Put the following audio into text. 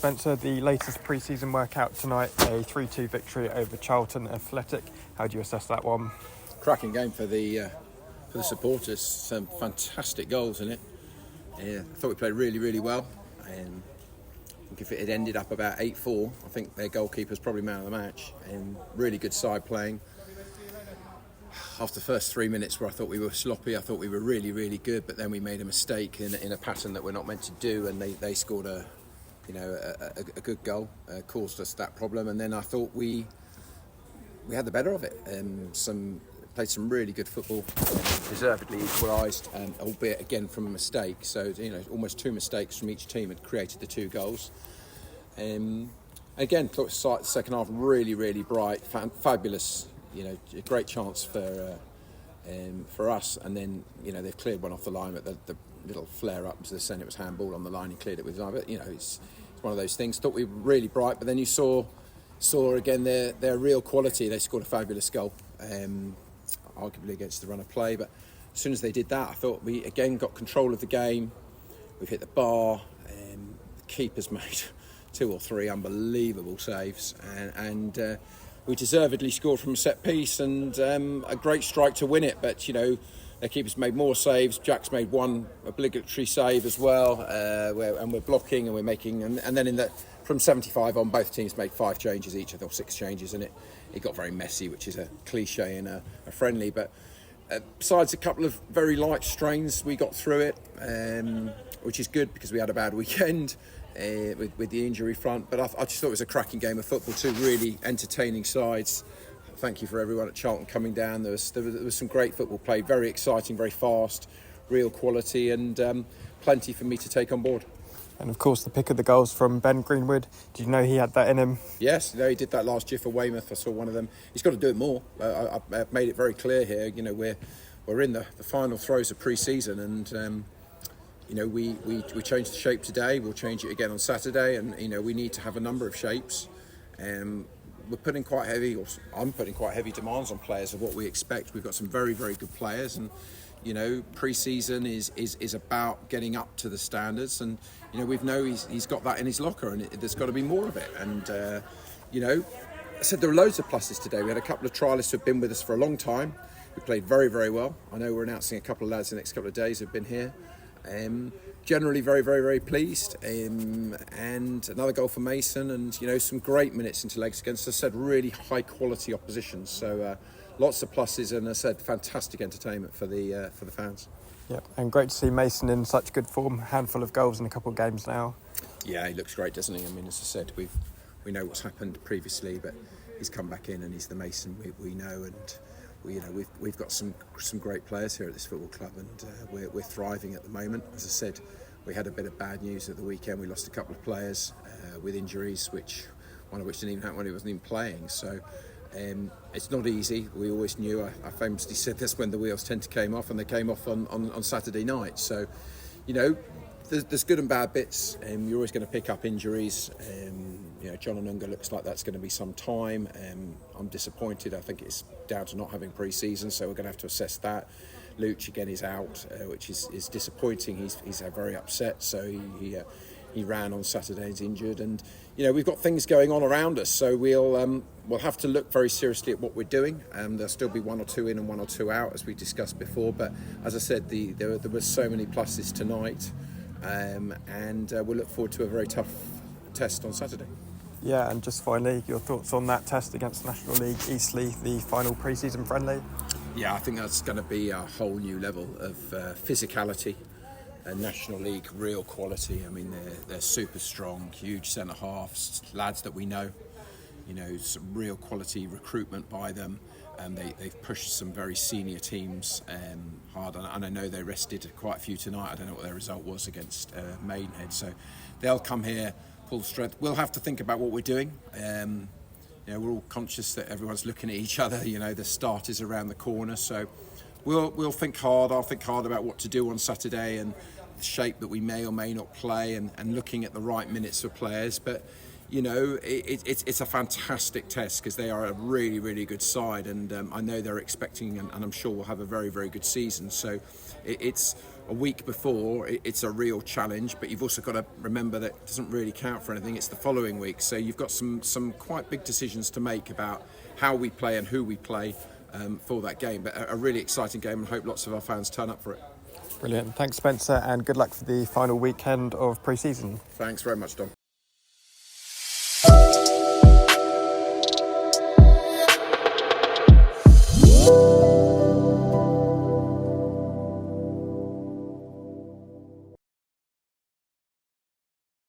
Spencer, the latest pre-season workout tonight, a 3-2 victory over Charlton Athletic. How do you assess that one? Cracking game for the supporters. Some fantastic goals in it. I thought we played really well. I think if it had ended up about 8-4, I think their goalkeeper's probably man of the match. Really good side playing. After the first 3 minutes where I thought we were sloppy, I thought we were really good, but then we made a mistake in a pattern that we're not meant to do, and they scored a good goal, caused us that problem. And then I thought we had the better of it. Played some really good football, deservedly equalised, albeit again from a mistake. So almost two mistakes from each team had created the two goals. Again, thought the second half really bright, fabulous. A great chance for us, and then they've cleared one off the line, but the little flare up, as they're saying, it was handball on the line. He cleared it with his eye, but it's one of those things. Thought we were really bright, but then you saw again their real quality. They scored a fabulous goal, arguably against the run of play, but as soon as they did that, I thought we again got control of the game. We've hit the bar. The keeper's made 2 or 3 unbelievable saves, and we deservedly scored from a set piece, and a great strike to win it. But their keeper's made more saves. Jack's made one obligatory save as well, and we're blocking and we're making. And then from 75 on, both teams made 5 changes each, or 6 changes, and it got very messy, which is a cliche in a friendly. But besides a couple of very light strains, we got through it, which is good because we had a bad weekend. With the injury front, but I just thought it was a cracking game of football. 2 really entertaining sides. Thank you for everyone at Charlton coming down. There was some great football played, very exciting, very fast, real quality, and plenty for me to take on board. And of course, the pick of the goals from Ben Greenwood. Did you know he had that in him? Yes, he did that last year for Weymouth. I saw one of them. He's got to do it more. I've made it very clear here. We're in the final throes of pre-season, and we changed the shape today. We'll change it again on Saturday, and we need to have a number of shapes. I'm putting quite heavy demands on players of what we expect. We've got some very good players, and pre-season is about getting up to the standards, and he's got that in his locker, and there's got to be more of it. And I said there are loads of pluses today. We had a couple of trialists who've been with us for a long time. We played very well. I know we're announcing a couple of lads in the next couple of days who've been here. Generally very pleased, and another goal for Mason, and some great minutes into legs against, as I said, really high quality opposition. So lots of pluses, and as I said, fantastic entertainment for the fans. Yeah, and great to see Mason in such good form. Handful of goals in a couple of games now. Yeah, he looks great, doesn't he? I mean, as I said, we know what's happened previously, but he's come back in and he's the Mason we know, and we've got some great players here at this football club, and we're thriving at the moment. As I said, we had a bit of bad news at the weekend. We lost a couple of players with injuries, one of which didn't even happen when he wasn't even playing. So it's not easy. We always knew. I famously said this when the wheels tend to came off, and they came off on Saturday night. So there's good and bad bits. You're always going to pick up injuries. John Onunga looks like that's going to be some time. I'm disappointed. I think it's down to not having pre-season, so we're going to have to assess that. Luch again is out, which is disappointing. He's very upset. So he ran on Saturday. He's injured, and we've got things going on around us. So we'll have to look very seriously at what we're doing. There'll still be 1 or 2 in and 1 or 2 out, as we discussed before. But as I said, there were so many pluses tonight. And we'll look forward to a very tough test on Saturday. Yeah, and just finally, your thoughts on that test against National League Eastleigh, the final pre-season friendly? Yeah, I think that's going to be a whole new level of physicality. National League, real quality. I mean, they're super strong, huge centre halves, lads that we know. Some real quality recruitment by them. They've pushed some very senior teams hard, and I know they rested quite a few tonight. I don't know what their result was against Maidenhead, so they'll come here full strength. We'll have to think about what we're doing. We're all conscious that everyone's looking at each other. The start is around the corner, so we'll think hard. I'll think hard about what to do on Saturday and the shape that we may or may not play, and looking at the right minutes for players. But you know, it's a fantastic test because they are a really, really good side, and I know they're expecting, and I'm sure we'll have a very, very good season. So it's a week before, it's a real challenge, but you've also got to remember that it doesn't really count for anything. It's the following week, so you've got some quite big decisions to make about how we play and who we play for that game. But a really exciting game, and I hope lots of our fans turn up for it. Brilliant. Thanks, Spencer, and good luck for the final weekend of pre-season. Thanks very much, Dom.